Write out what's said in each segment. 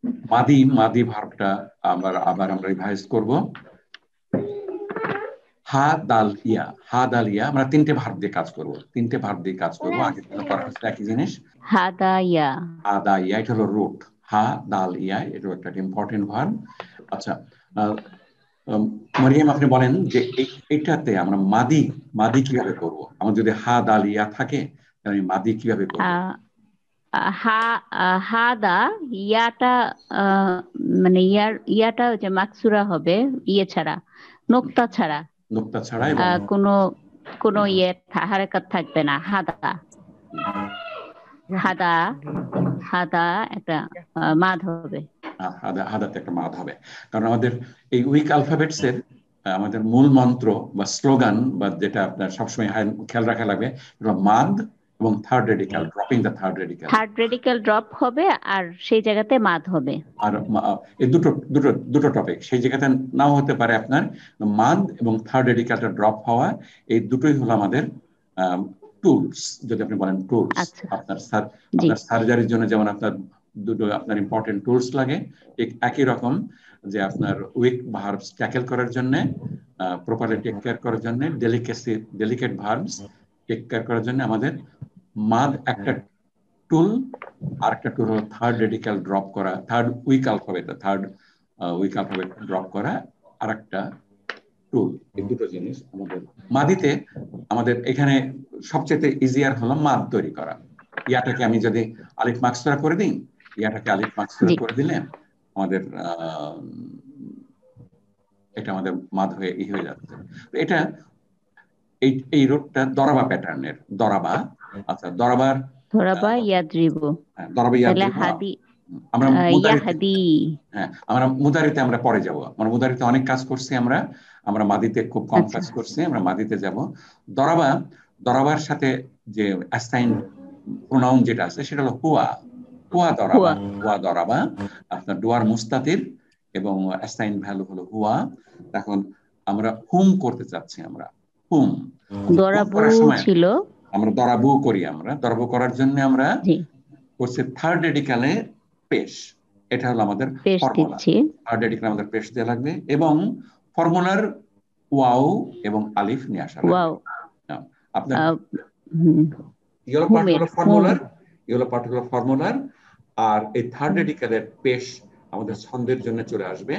মাদি মাদি ভার্বটা আবার আমরা রিভাইজ করব। হা দাল ইয়া, হা দাল ইয়া, আমরা তিনটে ভার্ব দিয়ে কাজ করব, তিনটে ভার্ব দিয়ে কাজ করব। আগের জন্য করা হচ্ছে একই জিনিস, হাদায়া। হা দা ইয়া, এটা হলো রুট। হা দাল ইয়া, এটা একটা ইম্পর্টেন্ট ভার্ব। আচ্ছা, মারিয়াম আপনি বলেন যে এটাতে আমরা মাদি মাদি কিভাবে করব? আমার যদি হা দাল ইয়া থাকে, আমি মাদি কিভাবে করব? হা হাদা ইয়াটা মানে ইয়াটা যে মাকসুরা হবে, ইয়ে ছাড়া, নোক্তা ছাড়া, নোক্তা ছাড়া, এবং কোনো কোনো হারাকাত থাকবে না। হাদা হাদা হাদা একটা মাদ হবে। হাদাতে একটা মাদ হবে। কারণ আমাদের এই উইক অ্যালফাবেটস এর আমাদের মূল মন্ত্র বা স্লোগান, বা যেটা আপনার সবসময় খেয়াল রাখা লাগবে, মাদ এবং third radical, dropping the third radical. Third radical drop হবে আর সেই জায়গাতে মাদ হবে। আর এই দুটো দুটো দুটো টপিক সেই জায়গাতে নাও হতে পারে। আপনার মাদ এবং থার্ড রেডিক্যালটা ড্রপ হওয়া, এই দুটোই হলো আমাদের টুলস। যদি আপনি বলেন টুলস, আচ্ছা, আপনার সার্জারির জন্য যেমন আপনার দুটো আপনার ইম্পর্টেন্ট টুলস লাগে, ঠিক একই রকম যে আপনার উইক ভার্বস ট্যাকেল করার জন্য, প্রপারলি টেক কেয়ার করার জন্য, ডেলিকেট ভার্বস টেক কেয়ার করার জন্য আমাদের মাদ একটা টুল, আর একটা টুল হলো থার্ড রেডিক্যাল ড্রপ করা, থার্ড উইক অ্যালফাবেট ড্রপ করা আর একটা টুল। এই দুটো জিনিস আমাদের মাদিতে, আমাদের এখানে সবচেয়ে ইজিয়ার হলো মাদ তৈরি করা। ইয়াটাকে আমি যদি আলিফ মাকসুরা করে দিই, ইয়াটাকে আলিফ মাকসুরা করে দিলে আমাদের এটা আমাদের মাদ হয়ে হয়ে যাচ্ছে। এটা এই রুটটা দরাবা প্যাটার্নের, দরাবা। আচ্ছা, দরাবার ইয়াদ্রিবু, দরাবা ইয়াদ্রিবু আমরা মুদারিতে আমরা পরে যাব। আমরা মুদারিতে অনেক কাজ করছি, আমরা মাদিতে খুব কম কাজ করছি, আমরা মাদিতে যাব। দরাবার সাথে যে অ্যাসাইন্ড প্রোনাউন যেটা আছে সেটা হলো হুয়া, হুয়া দরাবা। আপনার ডুয়ার মুস্তাতির এবং অ্যাসাইন্ড ভ্যালু হলো হুয়া। এখন আমরা হুম করতে চাচ্ছি, আমরা হুম করার সময় ছিল আমরা দরাবু করি। আমরা দরাবু করার জন্য আমরা করছি থার্ড রেডিক্যালে পেশ, এটা হলো আমাদের ফর্মুলা। থার্ড রেডিক্যালে আমাদের পেশ দেওয়া লাগবে এবং ফর্মুলার ওয়াও এবং আলিফ নিয়ে আসা লাগবে। আপনার ইয়েলো পার্ট হলো ফর্মুলার, আর এই থার্ড রেডিক্যালের পেশ আমাদের ছন্দের জন্য চলে আসবে।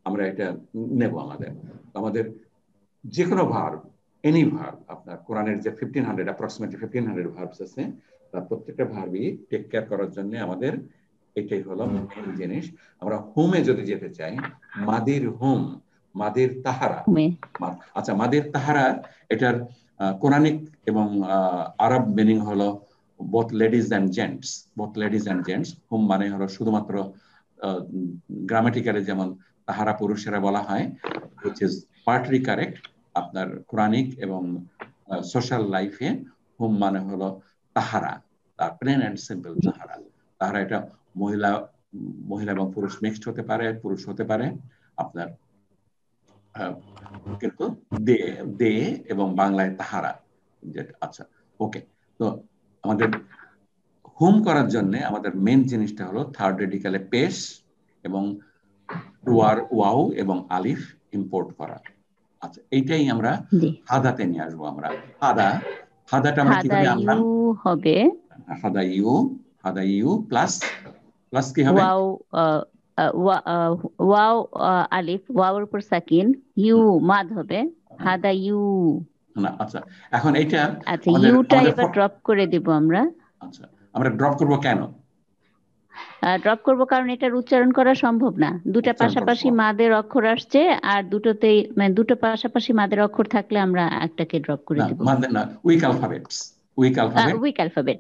আমরা এটা নেব। আমাদের যে কোনো ভার্ব, এনি ভার্ব, আপনার কোরআনের যে 1500 ভার্বস আছে, তার প্রত্যেকটা ভার্বই টেক কেয়ার করার জন্য আমাদের এটাই হলো মেইন জিনিস। আমরা হোমে যদি যেতে চাই, মাদির হোম, মাদির তাহারা। আচ্ছা, মাদির তাহারা এটার কোরআনিক এবং আরব মিনিং হলো বোথ লেডিজ এন্ড জেন্টস। হোম মানে হলো শুধুমাত্র গ্রামাটিক্যালি যেমন তাহারা পুরুষেরা বলা হয়, which is partly correct। আপনার কোরআনিক এবং সোশ্যাল লাইফে হোম মানে হলো তাহারা, প্লেন এন্ড সিম্পল তাহারা। এটা মহিলা এবং পুরুষ মিক্সড হতে পারে, পুরুষ হতে পারে আপনার, কিন্তু দে এবং বাংলায় তাহারা। আচ্ছা, ওকে। তো আমাদের হোম করার জন্য আমাদের মেন জিনিসটা হলো থার্ড রেডিক্যালে পেশ এবং টুয়ার ওয়াও এবং আলিফ ইম্পোর্ট করা। আচ্ছা, এইটাই আমরা হাদাতে নিয়ে আসবো। আমরা হাদাটা আমরা কিভাবে আনলাম? হবে হাদা ইউ প্লাস কি হবে? ওয়াও আলিফ, ওয়াওর উপর সাকিন, ইউ মাদ হবে, হাদা ইউ। আচ্ছা, এখন এইটা ইউটা এবার ড্রপ করে দিব আমরা। আচ্ছা, আমরা ড্রপ করব কেন? ড্রপ করব কারণ এটার উচ্চারণ করা সম্ভব না। দুটো পাশাপাশি মাদের অক্ষর আসছে, আর দুটোতেই মানে দুটো পাশাপাশি মাদের অক্ষর থাকলে আমরা একটাকে ড্রপ করে দেব। না, উইক অ্যালফাবেট,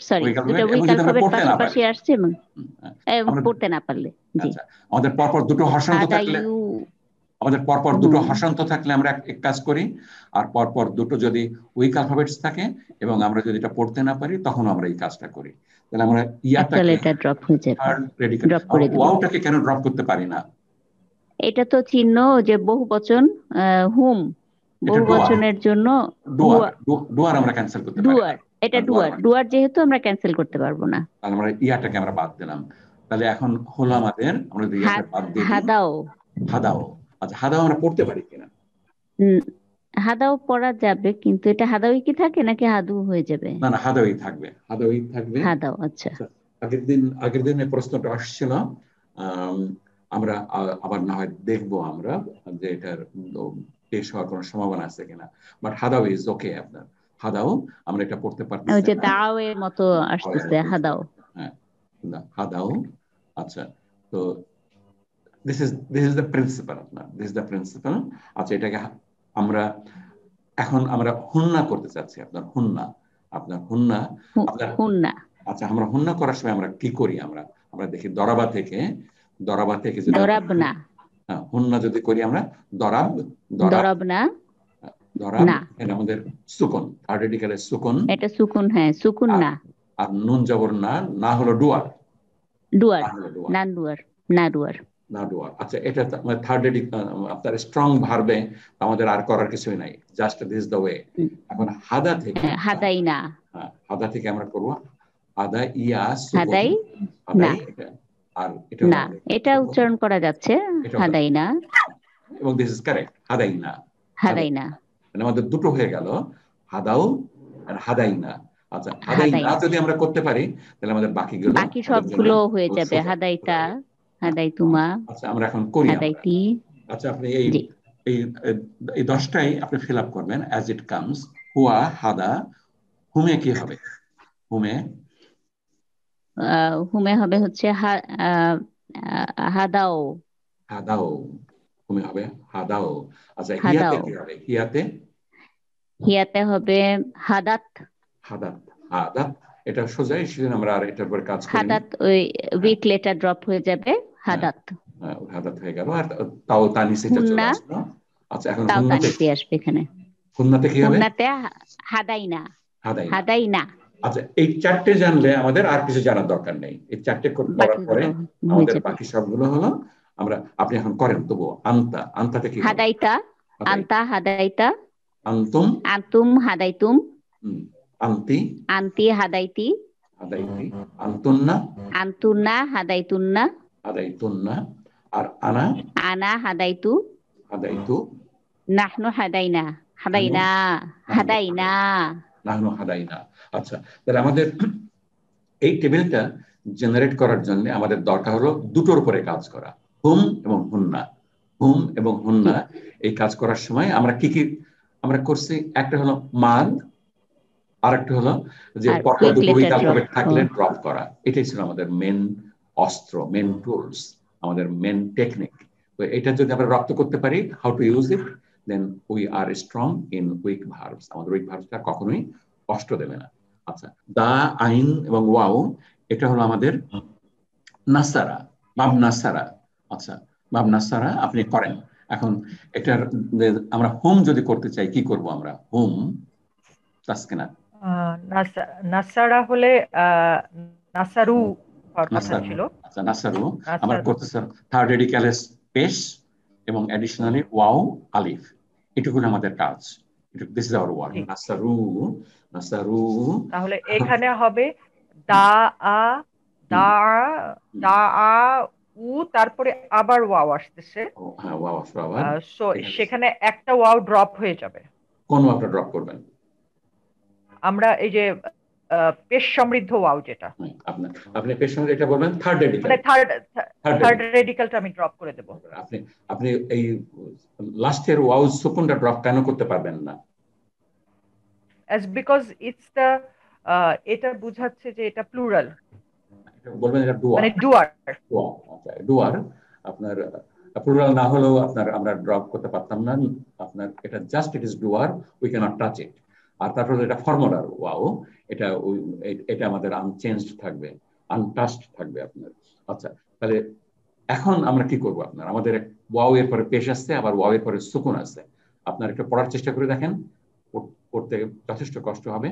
সরি, দুটো উইক অ্যালফাবেট পাশাপাশি আসছে এবং পড়তে না পারলে। জি, আমাদের পরপর দুটো হর্ষান্ত থাকলে আমরা এক কাজ করি, আর পরপর দুটো যদি উইক অ্যালফাবেটস থাকে এবং আমরা যদি এটা পড়তে না পারি, তখন আমরা এই কাজটা করি। তাহলে আমরা ইয়াটাকে ড্রপ হয়ে যাবে, ড্রপ করে দেব। ওয়াওটাকে কেন ড্রপ করতে পারি না? এটা তো চিহ্ন যে বহুবচন, হুম বহুবচনের জন্য ডুয়ার আমরা ক্যান্সেল করতে পারি। এটা ডুয়ার যেহেতু আমরা ক্যান্সেল করতে পারবো না। আমরা ইয়াটাকে আমরা বাদ দিলাম। তাহলে এখন হলো আমাদের, আমরা যদি ইয়াটা বাদ দিয়ে দিই, হাদাও। হাদাও। আচ্ছা, হাদাও আমরা পড়তে পারি কিনা? উম, হাদাও পড়া যাবে, কিন্তু এটা হাদাওই কি থাকে নাকি হাদু হয়ে যাবে? না না, হাদাওই থাকবে, হাদাওই থাকবে। হাদাও, আচ্ছা। আচ্ছা, আগের দিন এই প্রশ্নটা আসছিল। আম, আমরা আবার না হয় দেখবো আমরা যে এটার পেশ হওয়ার কোনো সম্ভাবনা আছে কিনা। বাট হাদাও ইজ ওকে আপনার। হাদাও আমরা এটা পড়তে ওই পারতেছি যে না। দাও এর মতো হয় আসতেছে, মতো চলে হাদাও। আসে। হ্যাঁ, হাদাও। আচ্ছা, তো দিস ইজ দ্য প্রিন্সিপাল আপনার, দিস ইজ দ্য প্রিন্সিপাল। আচ্ছা, এটাকে আমরা এখন আমরা হুন্না করতে চাচ্ছি, আপনার হুন্না, আপনার হুন্না, আপনার। হুন্না। আচ্ছা, আমরা হুন্না করার সময় আমরা কি করি? আমরা আমরা দেখি দরাবা থেকে যদি আমরা দরাবনা। হুন্না যদি করি আমরা, দরাব, দরাব, দরাবনা। দরাব, না, এখানে আমাদের সুকুন, থার্ড রেডিক্যালের সুকুন। এটা সুকুন, হ্যাঁ সুকুন আর না। আর নুন জবর না, না হলো ডুয়ার, ডুয়ার। না হলো ডুয়ার, নান ডুয়ার। না ডুয়ার। না ডুয়ার। আচ্ছা, এটা থার্ড রেডিক, আপনার স্ট্রং ভার্বে আমাদের আর করার কিছুই নাই, জাস্ট দিস দ্য ওয়ে। এখন হাদা থেকে, হাদাই না। হাদা থেকে আমরা করবো হাদা ইয়া সুকুন, হাদাই না। হাদাই এটা। আর এটা হলো না, আমাদের এটা সুকুন, উচ্চারণ করা যাচ্ছে। এটা হলো, হাদাই না। এবং দিস ইজ কারেক্ট, হাদাই না, হাদাই হাদাই না। না। মানে আমাদের দুটো হয়ে গেল, হাদাও আর হাদাই না। আচ্ছা, হাদাই হাদাই না না। যদি আমরা করতে পারি, তাহলে আমাদের বাকিগুলো বাকি আমাদের জন্য সবগুলো হয়ে খুব যাবে, সহজ হয়ে হাদাইতা, যাবে। হ্যাঁ, হাদাই তুমা, আচ্ছা, আমরা এখন করি আমরা। হাদাইতি। আচ্ছা, আপনি এই জি। এই এই 10টাই আপনি ফিল আপ করবেন অ্যাজ ইট কামস। হুয়া, হাদা, হুমে কি হবে? হুমে, হুমে হবে হচ্ছে হাদাও। হাদাও, হুমে হবে হাদাও। আচ্ছা, হিয়াতে হাদাও। কি হবে? হিয়াতে, হিয়াতে হবে হাদাত। হাদাত, হাদাত। এটা সোজাই, সেজন্য আমরা আর এটার উপর কাজ করিনি। হাদাত ওই হ্যাঁ, উইক লেটার ড্রপ হয়ে যাবে। হ্যাঁ, হাদাত। হাদাত হয়ে গেল। আর তাও তানিসিটা চলে হুন্না। আসলো। আচ্ছা, এখন তাও হুন্নাতে, তানিসি আসবে এখানে। হুন্নাতে কি হবে? হুন্নাতে হাদাই না। হাদাই না। হাদাই না। আচ্ছা, এই 4টে জানলে আমাদের আর কিছু জানার দরকার নেই। এই 4টে করার পরে বাকিগুলো হয়ে আমাদের যাবে। বাকি সবগুলো হলো আমরা, আপনি এখন করেন তবুও। আন্তা, আন্তাতে কি হবে? হাদাইতা। হাদাই, আন্তা হাদাইতা। আন্তুম, আন্তুম হাদাইতুম। হুম, আন্তি, আন্তি হাদাইতি। হাদাইতি, আন্তুন্না, আন্তুন্না হাদাইতুন্না। হাদাইতুন্না। আর আনা, আনা হাদাইতু। হাদাইতু, নাহনু হাদাইনা। নাহনু, হাদাইনা। নাহনু হাদাইনা। হাদাইনা, নাহনু হাদাইনা। আচ্ছা, তাহলে আমাদের এই টেবিলটা জেনারেট করার জন্য আমাদের দরকার হলো দুটোর উপরে কাজ করা, হুম এবং হুন্না। হুম এবং জি। হুন্না এই কাজ করার সময় আমরা কি কি আমরা করছি? একটা হলো মাদ, আর একটা হলো যে আর পরপর কুইক দুটো লেটার ড্রপ। উইক থাকলে ড্রপ করা। এটাই ছিল আমাদের মেন অস্ত্র, মেন টুলস, আমাদের মেন টেকনিক। তো এটা যদি আমরা রপ্ত করতে পারি, how to use it, then we are strong in weak verbs. আমাদের উইক ভার্বসটা কখনোই কষ্ট দেবে না। আচ্ছা, দা, আইন এবং ওয়াও, এটা হলো আমাদের নাসারা, বাব নাসারা। আচ্ছা, বাব নাসারা আপনি করেন। এখন এটার আমরা হোম যদি করতে চাই, কি করব আমরা? হোম, তাসকিনা, নাসারা হলে আহ নাসারু হওয়ার কথা নাসারু। ছিল। আচ্ছা, নাসারু আমরা নাসারু। করতেছি থার্ড রেডিক্যালের পেশ এবং অ্যাডিশনালি ওয়াও, আলিফ। এটুকুন আমাদের কাজ। দিস ইজ আওয়ার ওয়ার্ক, ঠিক। নাসারু, নাসারু। তাহলে এখন এখানে হবে দা হুম, আ, দা হুম, আ, হুম। দা আ, উ, তারপরে আবার ওয়াও আসতেছে। ও, হ্যাঁ, ওয়াও আসলো আবার সো এখানে। সেখানে একটা ওয়াও ড্রপ হয়ে যাবে। কোন ওয়াওটা ড্রপ করবেন? আমরা এই যে পেশ সমৃদ্ধ ওয়াও যেটা, আপনার, আপনি পেছনে এটা বলবেন থার্ড রেডিক্যাল, মানে থার্ড থার্ড থার্ড রেডিক্যাল। রেডিকালটা আমি ড্রপ করে দেব। আপনি আপনি এই লাস্টের ওয়াও সুকুনটা ড্রপ কেন করতে পারবেন না? অ্যাজ বিকজ ইটস দ্য, এটা বোঝাচ্ছে যে এটা প্লুরাল, এটা বলবেন এটা ডুয়ার, মানে ডুয়ার। ডুয়ার। আচ্ছা, ডুয়ার আপনার প্লুরাল না হলেও আপনার আমরা ড্রপ করতে পারতাম না। আপনার এটা just it is doer, we can't touch it. আর তারপরে এটা ফর্মুলার ওয়াও, এটা এটা আমাদের আনচেঞ্জড থাকবে, আনটাচড থাকবে আপনার। আচ্ছা, তাহলে এখন আমরা কি করব? আপনার আমাদের ওয়াও এর পরে পেশ আসছে, আবার ওয়াও এর পরে সুকুন আছে। আপনার একটু পড়ার চেষ্টা করে দেখেন, পড়তে যথেষ্ট কষ্ট হবে।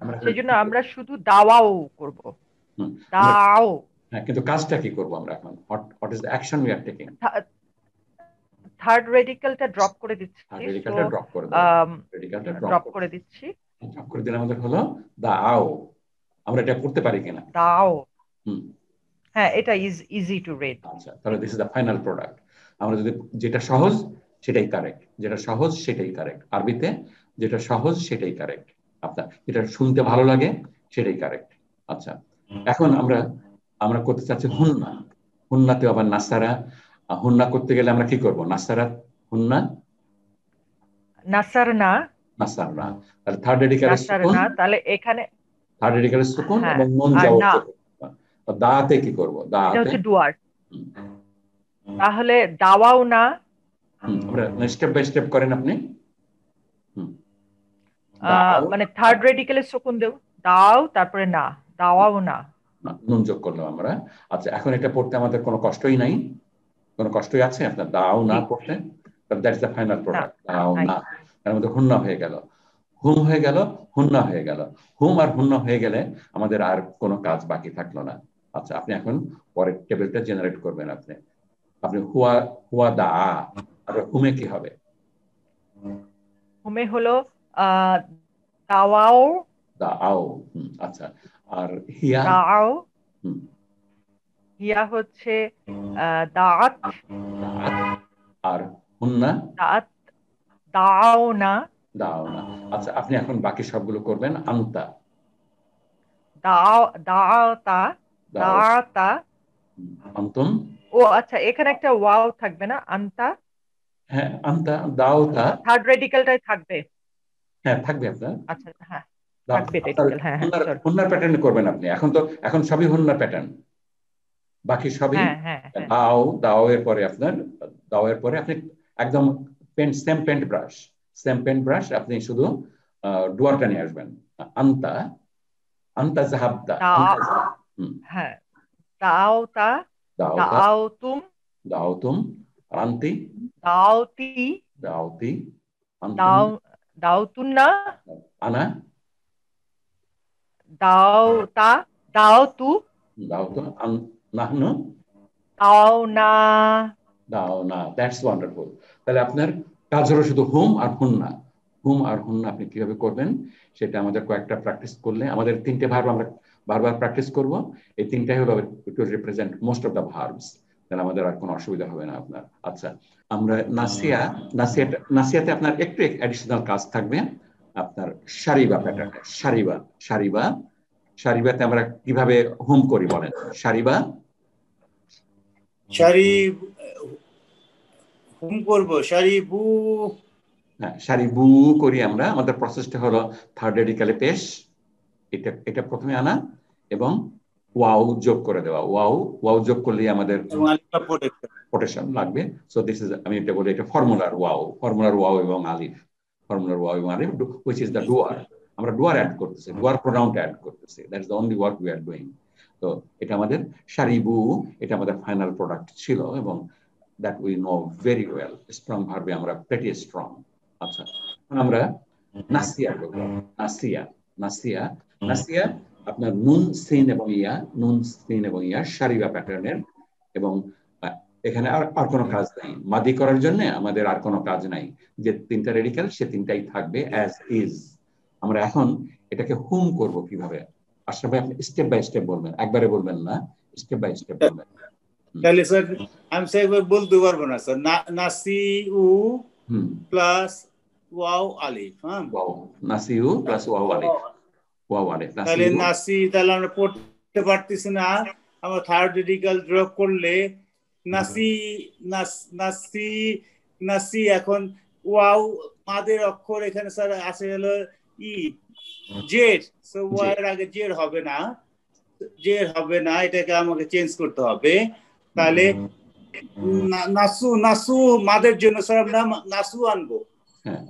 আমরা সেই জন্য আমরা শুধু দাওয়াও করব, আমরা, দাও। হ্যাঁ, কিন্তু কাজটা কি করব আমরা এখন? What is the action we are taking? Third রেডিকালটা ড্রপ করে দিচ্ছি। সো রেডিকালটা ড্রপ করে দেবো, রেডিকালটা ড্রপ ড্রপ করে, করে দিচ্ছি। ড্রপ করে দিলে আমাদের হলো দা আও। আমরা এটা পড়তে পারি কিনা? দাও। হুম, হ্যাঁ, এটা ইজি টু রিড। আচ্ছা, তাহলে this is the final product. আমরা যদি যেটা সহজ সেটাই কারেক্ট, যেটা সহজ সেটাই কারেক্ট, আরবিতে যেটা সহজ সেটাই কারেক্ট, আপনার যেটা শুনতে ভালো লাগে সেটাই কারেক্ট। আচ্ছা, এখন আমরা আমরা করতে চাচ্ছি হুন্না। হুন্নাতে আবার নাসারা, হুন্না করতে গেলে আমরা কি করব? নাসারা, হুন্না, নাসার না, নাসাররা। তাহলে থার্ড রেডিকালের নাসার সুকুন, না, তাহলে এখানে থার্ড রেডিকালের সুকুন হ্যাঁ, এবং নুন আর জবর না, করব। দাতে কি করব? এটা দাতে, হচ্ছে ডুয়ার। হুম, তাহলে দাওয়াও না, আমরা স্টেপ বাই স্টেপ করেন আপনি। হুম, দাও, মানে থার্ড রেডিকেলের সুকুন দেও, দাও তারপরে না, দাওয়াও না। না, নুন যোগ করলাম আমরা। আচ্ছা, এখন এটা পড়তে আমাদের কোনো কষ্টই নাই, কোনো কষ্টই আছে আপনার দাও না জি, পড়তে? দ্যাটস দ্য ফাইনাল না, প্রোডাক্ট, দাও নাই। না। তার মধ্যে হুন্না হয়ে গেল, হুম হয়ে গেল, হুন্না হয়ে গেল। হুম আর হুন্না হয়ে গেলে আমাদের আর কোনো কাজ বাকি থাকলো না। আচ্ছা, আপনি এখন পরের টেবিলটা জেনারেট করবেন। আপনি আপনি হুয়া, হুয়া দা, আর হুমে কি হবে? হুমে হলো আহ দাওয়াও, দা আও। আচ্ছা, আর হিয়া? দাও, হুম, হিয়া হচ্ছে দাঁত, দাঁত, আর হুন্না? দাঁত, দাও না, দাও না। আচ্ছা, আপনি এখন বাকি সবগুলো করবেন আন্তা। দাও, দাওতা, দাও, দাতা। অন্তম। ও আচ্ছা, এখানে একটা ওয়াও থাকবে না, আন্তা? হ্যাঁ, আন্তা, দাওতা। থার্ড রেডিকেলটাই থাকবে। হ্যাঁ, থাকবে আপনার। আচ্ছা, হ্যাঁ, থাকবে আপনার রেডিকেল, হ্যাঁ হ্যাঁ, হুন্নার সরি। হুন্নার প্যাটার্ন করবেন আপনি। এখন তো এখন সবই হুন্নার প্যাটার্ন, বাকি সবই হ্যাঁ হ্যাঁ হ্যাঁ, দাও। দাও এর পরে আপনার, দাও এর পরে আপনি একদম paint, same paint brush, same paint brush, আপনি শুধু ডুয়ারটা নিয়ে আসবেন। আন্তা, আন্তা জাহাবদা, দা, আন্তা জাহাব। হুম, হ্যাঁ, দাওতা, দাওতা, দাওতুম, দাওতুম, আন্তি, দাওতি, দাওতি, আন্তুম, দাও, দাওতুন্না, আনা, দাওতা, দাওতু, দাওতু, নাহনু, দাও না। দাও না। That's wonderful. তাহলে আপনার কাজ হলো শুধু হুম আর হুন্না। হুম আর হুন্না আপনি কিভাবে করবেন সেটা আমাদের কয়েকটা প্র্যাকটিস করলে, আমাদের তিনটে ভার্ব আমরা বারবার প্র্যাকটিস করব। এই তিনটাই হলো two represent most of the verbs. তাহলে আমাদের আর কোনো অসুবিধা হবে না আপনার। আচ্ছা, আমরা নাসিয়া, নাসিয়াতে আপনার একটু অ্যাডিশনাল কাজ থাকবে আপনার সারিবা প্যাটার্নে। সারিবা, সারিবা, সারিবাতে আমরা কিভাবে হুম করি বলেন? সারিবা, সারি হুম করবো, সারি বু। হ্যাঁ, সারি বু করি আমরা। আমাদের প্রসেসটা হলো থার্ড রেডিকালে পেশ, এটা এটা প্রথমে আনা এবং ওয়াও যোগ করে দেওয়া। ওয়াও, ওয়াও যোগ করলেই আমাদের কোটেশন লাগবে। সো দিস ইজ, আমি এটা বলি এটা ফর্মুলার ওয়াও, ফর্মুলার ওয়াও এবং আলিফ, ফর্মুলার ওয়াও এবং আলিফ, হুইচ ইজ দ্য ডুয়ার। আমরা ডুয়ার অ্যাড করতেছি, ডুয়ার প্রোনাউনটা অ্যাড করতেছি। That is the only work we are doing. তো এটা আমাদের সারিবু, এটা আমাদের ফাইনাল প্রোডাক্ট ছিল এবং that we know very well. Strong ভার্বে আমরা প্রেটি স্ট্রং। আচ্ছা, আমরা নাসিয়া করব। নাসিয়া, নাসিয়া, নাসিয়া আপনার নুন সিন এবং ইয়া, নুন সিন এবং ইয়া সারিবা প্যাটার্নের। এবং এখানে আর আর কোনো কাজ নাই, মাদি করার জন্য আমাদের আর কোনো কাজ নাই। যে তিনটা রেডিক্যাল সে তিনটাই থাকবে অ্যাজ ইজ। আমরা এখন এটাকে হুম করব কিভাবে? আশরাফ ভাই, আপনি স্টেপ বাই স্টেপ বলবেন, একবারে বলবেন না, স্টেপ বাই স্টেপ বলবেন। তাহলে স্যার আমি স্যার বলতে পারবো না স্যার। নাসি উ প্লাস ওয়াও আলিফ। হ্যাঁ, ওয়াও, নাসিউ প্লাস ওয়াও আলিফ, ওয়াও আলিফ, তাহলে নাসিউ। নাসি, তাহলে আমরা পড়তে পারতেছি না। আমরা থার্ড রেডিকাল ড্রপ করলে নাসি, নাসি, নাসি। এখন ওয়াও মাদের অক্ষর এখানে স্যার আছে হলো ই, জের। সো ওয়ার আগে জের হবে না, জের হবে না, এটাকে আমাকে চেঞ্জ করতে হবে। তাহলে নাসু, নাসু মাদের জন্য স্যার আমরা নাসু আনবো। হ্যাঁ,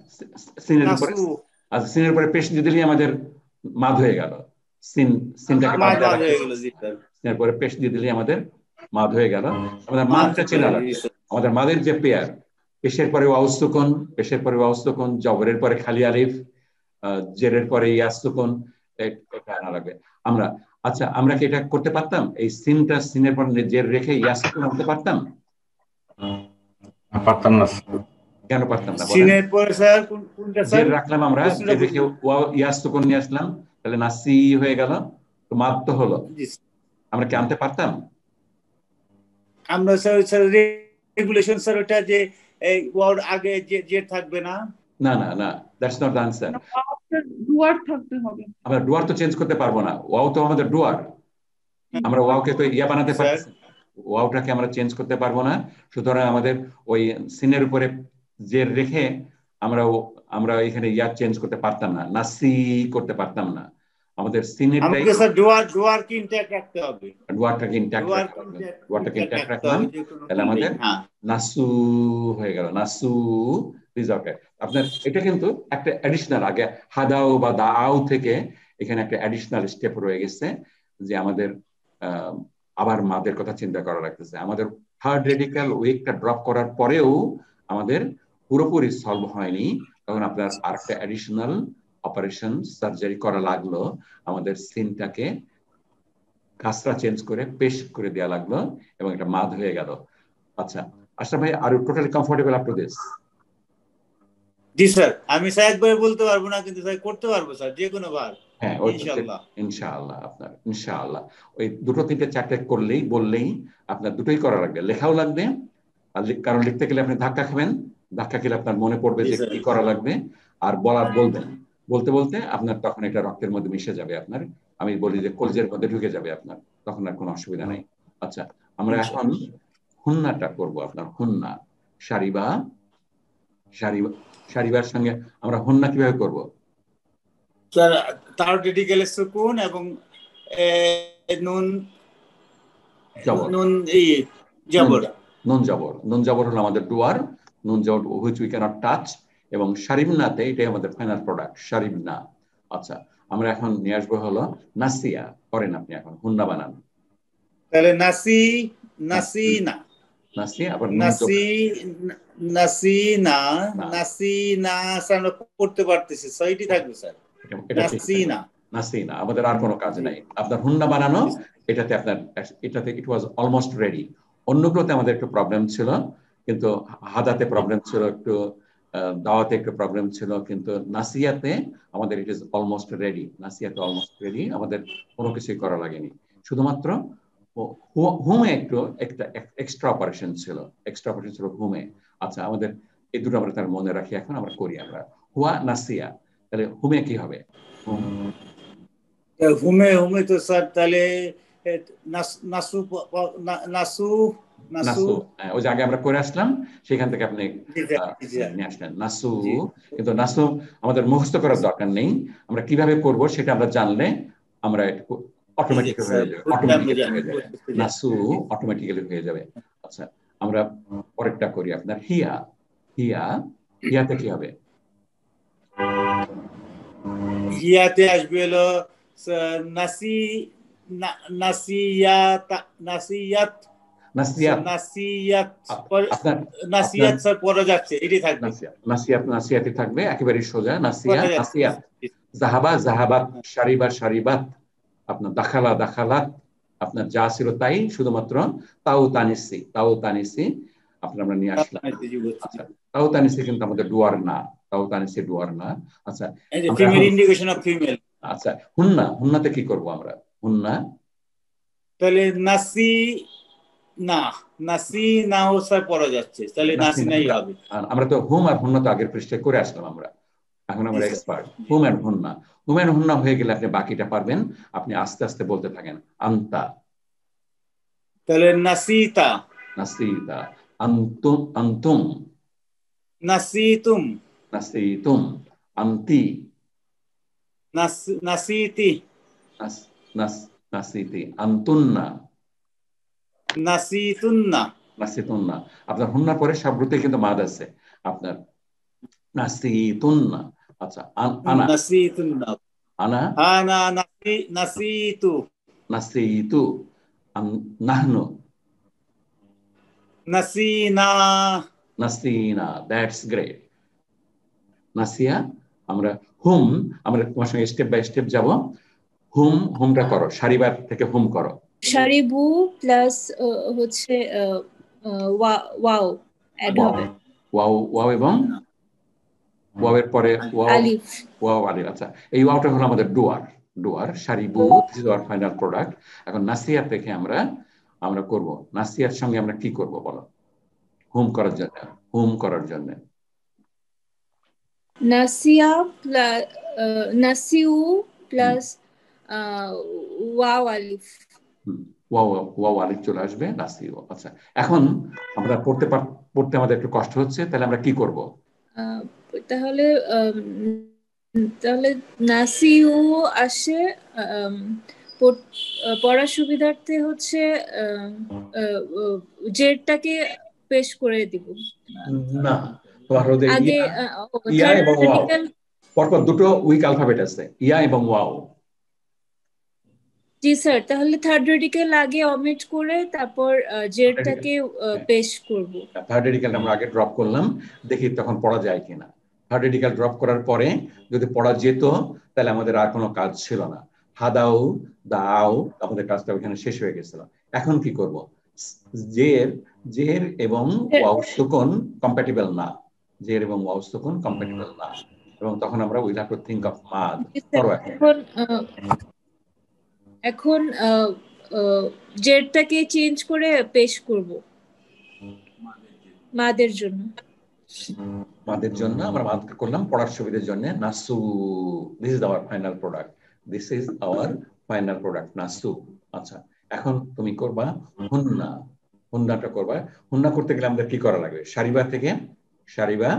সিনের উপরে, নাসু, আচ্ছা সিনের উপরে পেশ দিয়ে দিলেই আমাদের মাদ হয়ে গেল। সিন, সিনটাকে বাদ মাদ দেওয়া হয়ে লাগবে, গেল। জি স্যার, সিনের উপরে পেশ দিয়ে দিলেই আমাদের মাদ হয়ে গেল। আমাদের মাদ মাদটা চেনা লাগবে। আমাদের মাদের যে পেয়ার, পেশের পরে ওয়াও সুকুন, পেশের পরে ওয়াও সুকুন, জবরের পরে খালি আলিফ, জেরের পরে ইয়া সুকুন, এটা আনা লাগবে আমরা। আচ্ছা, আমরা কি এটা করতে পারতাম? এই সিনটা, সিনের পর জের রেখে ইয়া সুকুন আনতে পারতাম? পারতাম না। কেন পারতাম না বলেন? সিনের পরে স্যার কোনটা স্যার? জের রাখলাম আমরা, জের রেখে ওয়াও ইয়া সুকুন নিয়ে আসলাম, তাহলে নাসি হয়ে গেল, তো মাদ তো হলো। আমরা কি আনতে পারতাম? আমরা স্যার রেগুলেশন স্যার ওটা যে ওয়ার আগে যে থাকবে না। না না না, দ্যাটস নট দ্য আনসার। ডুয়ার থাকতে হবে। আমরা ডুয়ার তো চেঞ্জ করতে পারবো না, ওয়াও তো আমাদের ডুয়ার। আমরা ওয়াওকে তো ইয়া বানাতে পারছি, ওয়াওটাকে আমরা চেঞ্জ করতে পারবো না। সুতরাং আমাদের ওই সিনের উপরে যে রেখে আমরা এখানে ইয়া চেঞ্জ করতে পারতাম না, নাসি করতে পারতাম না। আমাদের সিনেরটাই আমাকে স্যার ডুয়ার কি ইনট্যাক্ট রাখতে হবে, ডুয়ারটাকে ইনট্যাক্ট রাখতে হবে, ডুয়ারটাকে ইনট্যাক্ট রাখলাম, তাহলে আমাদের নাসু হয়ে গেল, নাসু রিজর্ট। আপনার এটা কিন্তু একটা অ্যাডিশনাল, আগে হাদাও বা দাও থেকে এখানে একটা অ্যাডিশনাল স্টেপ রয়ে গেছে যে আমাদের আবার মাদের কথা চিন্তা করা লাগতেছে। আমাদের থার্ড রেডিক্যাল ওয়েকটা ড্রপ করার পরেও আমাদের পুরোপুরি সলভ হয়নি, তখন আপনার আরেকটা অ্যাডিশনাল অপারেশন সার্জারি করা লাগলো, আমাদের সিনটাকে কাসরা চেঞ্জ করে পেশ করে দেওয়া লাগলো এবং এটা মাদ হয়ে গেল। আচ্ছা আশরাফ ভাই, are totally comfortable up to this? জি স্যার, আমি স্যার একবার বলতে পারবো না, কিন্তু স্যার করতে পারবো স্যার যে কোনো বার। হ্যাঁ ইনশাআল্লাহ ইনশাআল্লাহ, আপনার ইনশাআল্লাহ ওই দুটো তিনটে চারটে করলেই বললেই আপনার দুটোই করা লাগবে, লেখাও লাগবে, আর কারণ লিখতে গেলে আপনি ধাক্কা খাবেন, ধাক্কা খেলে আপনার মনে পড়বে যে কি করা লাগবে, আর বলবেন, বলতে বলতে আপনার তখন এটা রক্তের মধ্যে মিশে যাবে, আপনার আমি বলি যে কলজের মধ্যে ঢুকে যাবে আপনার, তখন আর কোনো অসুবিধা নেই। আচ্ছা আমরা এখন হুন্নাটা করব, আপনার হুন্না সারিবার সঙ্গে আমরা হুন্না কিভাবে করব? স্যার তার ডেডিকেলে সুকুন এবং নুন জবর, নুন জবর হলো আমাদের ডুয়ার, নুন জবর হুইচ উই ক্যানট টাচ, এবং শারিবনাতে এটাই আমাদের ফাইনাল প্রোডাক্ট শারিবনা। আচ্ছা আমরা এখন নিয়ে আসবো হলো নাসিয়া, করেন আপনি এখন হুন্না বানান। তাহলে নাসিনা আবার নাসিনা আমরা করতে পারতেছি, সেইটি থাকবে স্যার, নাসিনা, আমাদের আর কোনো কাজ নাই। আপনার হুন্না বানানো এটাতে ইট ওয়াজ অলমোস্ট রেডি। অন্যগুলোতে আমাদের একটু প্রবলেম ছিল, কিন্তু হাদাতে প্রবলেম ছিল, একটু দাওয়াতে একটু প্রবলেম ছিল, কিন্তু নাসিয়াতে আমাদের ইট ইজ অলমোস্ট রেডি। নাসিয়াতে অলমোস্ট রেডি, আমাদের কোনো কিছুই করা লাগেনি, শুধুমাত্র হুমে একটা এক্সট্রা অপারেশন ছিল হুমে। আচ্ছা আমাদের এই দুটো আমরা তার মনে রাখি, এখন আমরা করি আমরা হুয়া নাসিয়া। তাহলে হুমে কি হবে? হুমে তো স্যার তাহলে নাসু ওই যে আগে আমরা করে আসলাম, সেখান থেকে আপনি নিয়ে আসলেন নাসু। কিন্তু নাসু আমাদের মুখস্থ করার দরকার নেই, আমরা কিভাবে করব সেটা আমরা জানলে আমরা অটোমেটিক্যালি হয়ে যাবে, নাসু অটোমেটিক্যালি হয়ে যাবে। আচ্ছা আমরা পরেরটা করি, আপনার হিয়াতে কি হবে? হিয়াতে আসবে হলো নাসিয়াত স্যার পড়া যাচ্ছে, এটাই থাকবে, নাসিয়াতে থাকবে একেবারে সোজা, নাসিয়াত। জাহাবাত, শারিবাত, আপনার দাখালাত, আপনার যা ছিল তাই, শুধুমাত্র তাও তানিসি আপনার আমরা নিয়ে আসলাম। আচ্ছা তাও তানিসি কিন্তু আমাদের ডুয়ার না, আচ্ছা আচ্ছা হুন্নাতে কি করব আমরা? হুন্না তাহলে নাসি ও স্যার পড়া যাচ্ছে, তাহলে নাসিনাই হবে। আমরা তো হুম আর হুন্না তো আগের পৃষ্ঠায় করে আসলাম আমরা, এখন আমরা এক্সপার্ট। হুম এন্ড হুন্না হয়ে গেলে আপনি বাকিটা পারবেন, আপনি আস্তে আস্তে বলতে থাকেন। আন্তা, তাহলে নাসিতা, আন্তুম, নাসিতুম, আন্তি, নাসিতি, আন্তুন্না, নাসিতুন্না। আপনার হুন্নার পরে সবগুলোতে কিন্তু মাদ আছে, আপনার নাসিতুন্না। আচ্ছা নাসিতুন্না, নাসিতু, নাহনু, নাসিনা। That's great. নাসিয়া। আমরা তোমার সঙ্গে স্টেপ বাই স্টেপ যাব। হুমটা করো, সারিবার থেকে হুম করো। সারিবু প্লাস হচ্ছে ওয়াও অ্যাড হবে, ওয়াও এবং ওয়াওয়ের পরে আলিফ। আচ্ছা এই ওয়াওটা হলো আমাদের ডুয়ার, ডুয়ার, সারিবু this is our final product. এখন নাসিয়া থেকে আমরা করব, নাসিয়ার সঙ্গে আমরা কি করব বলো, হোম করার জন্য, হোম করার জন্য নাসিয়া প্লাস নাসিউ প্লাস ওয়াও আলিফ। ওয়াও ওয়াও আলিফ চলে আসবে, নাসিও। আচ্ছা, এখন আমরা পড়তে আমাদের একটু কষ্ট হচ্ছে, তাহলে আমরা কি করব? তাহলে তাহলে নাসিউ আসে, পড়ার সুবিধার্থে হচ্ছে জেরটাকে পেশ করে দিব। না, তোমার হচ্ছে আগে ইয়া এবং ওয়াও, থার্ড পরপর দুটো উইক অ্যালফাবেট আছে, ইয়া এবং ওয়াও। জি স্যার, তাহলে থার্ড রেডিকেল আগে অমিট করে তারপর জেরটাকে পেশ করব। থার্ড রেডিকেল আমরা আগে ড্রপ করলাম, দেখি তখন পড়া যায় কিনা। থার্ড রেডিকেল ড্রপ করার পরে যদি পড়া যেত তাহলে আমাদের আর কোনো কাজ ছিল না। হাদাও দাও, আমাদের কাজটা ওখানে শেষ হয়ে গেছিল। এখন কি করব? জের এবং ওয়াও সুকুন কম্প্যাটিবল না, জের এবং ওয়াও সুকুন কম্প্যাটিবল না, এবং তখন আমরা will have to think of মাদ। এখন জেরটাকে চেঞ্জ করে পেশ করব মাদের জন্য। মাদের জন্য আমরা মাদ করলাম পড়ার সুবিধার জন্য, নাসু। This is our final product, this is our final product, নাসু। আচ্ছা, এখন তুমি করবা হুন্না, হুন্নাটা করবা। হুন্না করতে গেলে আমাদের কি করা লাগবে? সারিবা থেকে সারিবা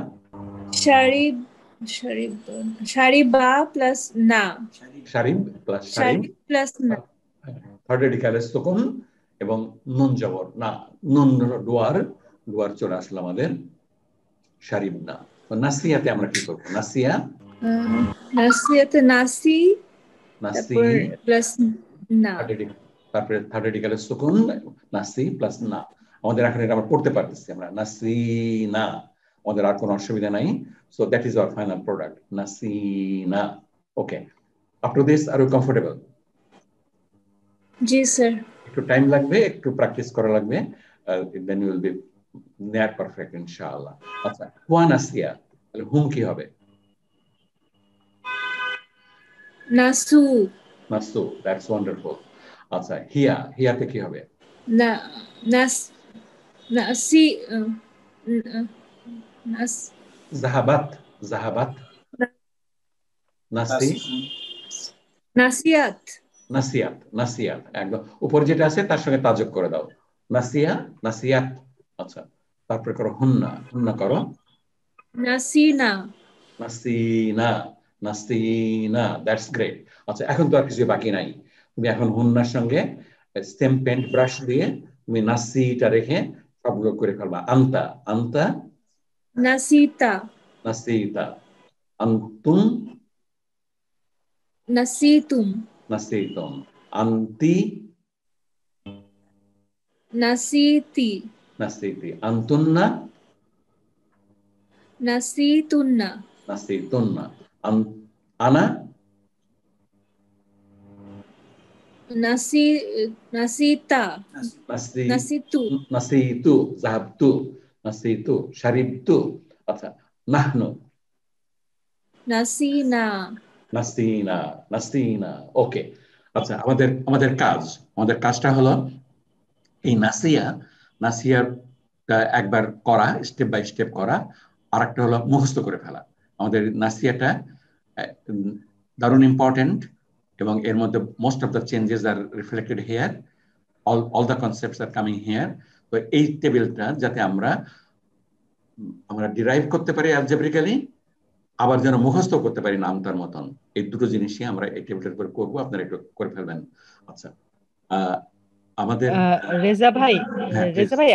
প্লাস না, সারিব প্লাস না, থার্ড রেডিকাল সুকুন এবং নুন জবর না, নুন ডুয়ার চলে আসলো আমাদের, সারিব না। নাসিয়াতে আমরা কি করব? নাসিয়াতে নাসি প্লাস না, তারপরে থার্ড রেডিকাল সুকুন, নাসি প্লাস না। আমাদের এখন এটা আমরা পড়তে পারতেছি, আমরা নাসি না, আমাদের আর কোনো অসুবিধা নাই। So that is our final product, নাসি না। Okay, up to this are you comfortable? জি স্যার। একটু টাইম লাগবে, একটু প্র্যাকটিস করা লাগবে, then you will be near perfect ইনশাআল্লাহ। আচ্ছা, হুয়া নাসিয়া, তাহলে হুম কি হবে? নাসু, দ্যাটস ওয়ান্ডারফুল। আচ্ছা, হিয়াতে কি হবে? নাসি, জাহাবাত, নাসিয়াত একদম উপর যেটা আছে তার সঙ্গে তাজক করে দাও, নাসিয়াত। আচ্ছা, তারপরে করো হুন্না করো, নাসিনা, দ্যাটস গ্রেট। আচ্ছা, এখন তো আর কিছু বাকি নাই, তুমি এখন হুন্নার সঙ্গে সেম পেন্ট ব্রাশ দিয়ে তুমি নাসিটা রেখে সবগুলো করে ফেলবা। আন্তা নাসিতা, আন্তুম নাসিতুম, আন্তি নাসিতি, আন্তুন্না নাসিতুন্না, আনা নাসিতা, নাসিতু, নাসিতু, শারিবতু। আচ্ছা, নাহনু নাসিনা। ওকে। আচ্ছা, আমাদের কাজটা হলো এই নাসিয়ার একবার করা, স্টেপ বাই স্টেপ করা, আর একটা হলো মুখস্থ করে ফেলা। আমাদের নাসিয়াটা দারুণ ইম্পর্টেন্ট, এবং এর মধ্যে most of the changes are reflected here, all the concepts are coming here. তো এই টেবিলটা যাতে আমরা ডিরাইভ করতে পারি অ্যালজেব্রিক্যালি, আবার যেন মুখস্থ করতে পারি নামটার মতন, এই দুটো জিনিসই আমরা এই টেবিলটার উপর করবো। আপনারা একটু করে ফেলবেন। আচ্ছা, আমাদের রেজা ভাই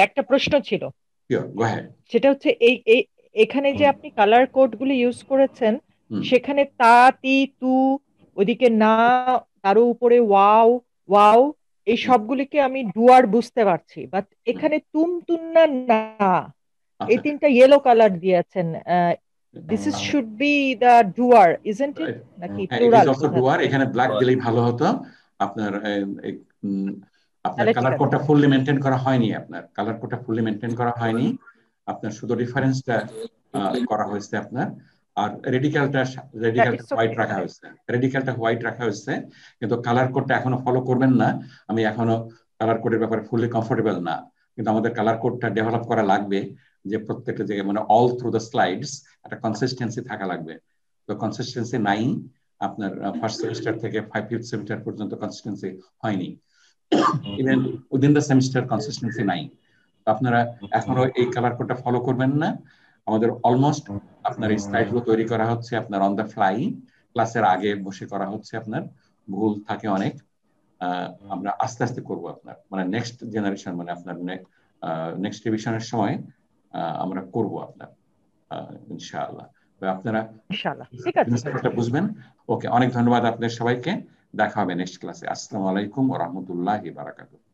একটা প্রশ্ন ছিল, সেটা হচ্ছে এই এখানে যে আপনি কালার কোড গুলি ইউজ করেছেন, সেখানে তা, তি, তু, ওদিকে না, তার উপরে ওয়াও, এই সবগুলিকে আমি ডুয়ার বুঝতে পারছি, বাট এখানে তুন্না না, এই তিনটা ইয়েলো কালার দিয়েছেন। This should be the doer, isn't it? নাকি প্লুরাল? এখানে ব্ল্যাক দিলেই ভালো হতো। আপনার কালার কোডটা ফুললি মেইনটেইন করা হয়নি, আপনার শুধু রেফারেন্সটা করা হয়েছে আপনার। আর রেডিক্যালটা হোয়াইট রাখা হয়েছে, কিন্তু কালার কোডটা এখনো ফলো করবেন না। আমি এখনো কালার কোডের ব্যাপারে ফুললি কমফোর্টেবল না, কিন্তু আমাদের কালার কোডটা ডেভেলপ করা লাগবে, যে প্রত্যেকটা জায়গায় মানে অল থ্রু দ্য স্লাইডস একটা কনসিস্টেন্সি থাকা লাগবে। তো কনসিস্টেন্সি নাই, আপনার ফার্স্ট সেমিস্টার থেকে 5th সেমিস্টার পর্যন্ত কনসিস্টেন্সি হয়নি, even within the semester consistency নাই। আপনারা এখনো এই কালার কোডটা ফলো করবেন না। আমাদের অলমোস্ট আপনার এই স্লাইডগুলো তৈরি করা হচ্ছে আপনার অন দ্য ফ্লাই, ক্লাসের আগে বসে করা হচ্ছে, আপনার ভুল থাকে অনেক। আমরা আস্তে আস্তে করবো, আপনার মানে নেক্সট জেনারেশন, মানে আপনার নেক্সট রিভিশনের সময় আমরা করব আপনার ইনশাআল্লাহ। আপনারা বুঝবেন। ওকে, অনেক ধন্যবাদ আপনাদের সবাইকে। দেখা হবে নেক্সট ক্লাসে। আসসালামু আলাইকুম ওয়া রাহমাতুল্লাহি ওয়া বারাকাতুহু।